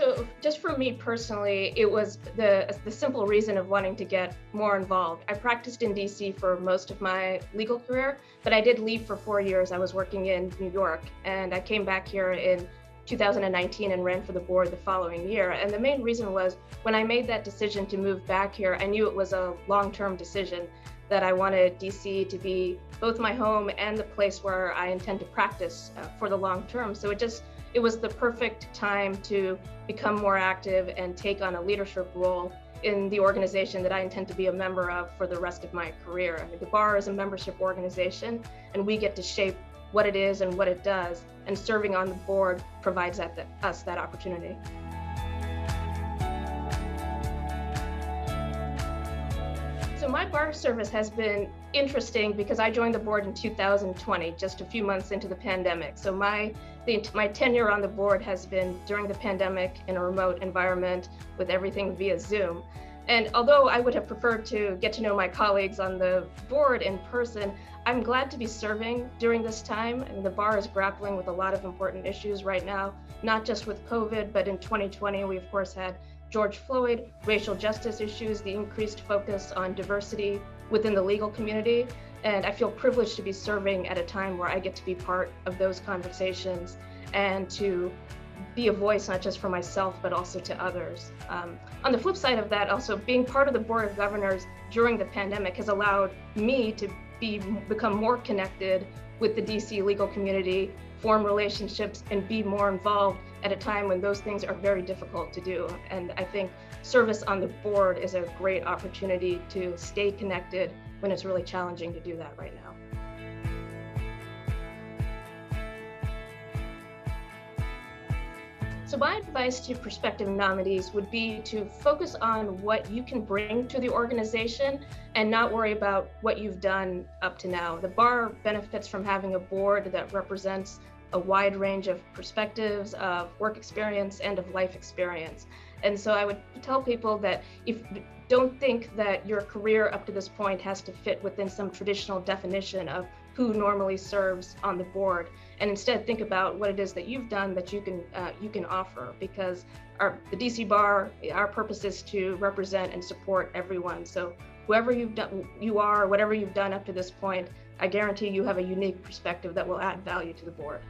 So just for me personally, it was the simple reason of wanting to get more involved. I practiced in DC for most of my legal career, but I did leave for 4 years. I was working in New York, and I came back here in 2019 and ran for the board the following year. And the main reason was when I made that decision to move back here, I knew it was a long-term decision, that I wanted DC to be both my home and the place where I intend to practice for the long term. So it was the perfect time to become more active and take on a leadership role in the organization that I intend to be a member of for the rest of my career. I mean, the bar is a membership organization, and we get to shape what it is and what it does, and serving on the board provides us that opportunity. So my bar service has been interesting because I joined the board in 2020, just a few months into the pandemic. So my tenure on the board has been during the pandemic in a remote environment with everything via Zoom. And although I would have preferred to get to know my colleagues on the board in person, I'm glad to be serving during this time. And the bar is grappling with a lot of important issues right now, not just with COVID, but in 2020, we of course had George Floyd, racial justice issues, the increased focus on diversity within the legal community. And I feel privileged to be serving at a time where I get to be part of those conversations and to be a voice, not just for myself, but also to others. On the flip side of that, also being part of the Board of Governors during the pandemic has allowed me to become more connected with the DC legal community, form relationships, and be more involved at a time when those things are very difficult to do. And I think service on the board is a great opportunity to stay connected when it's really challenging to do that right now. So my advice to prospective nominees would be to focus on what you can bring to the organization and not worry about what you've done up to now. The bar benefits from having a board that represents a wide range of perspectives, of work experience, and of life experience. And so I would tell people that don't think that your career up to this point has to fit within some traditional definition of who normally serves on the board, and instead think about what it is that you've done that you can offer, because the DC Bar, our purpose is to represent and support everyone. So whoever whatever you've done up to this point, I guarantee you have a unique perspective that will add value to the board.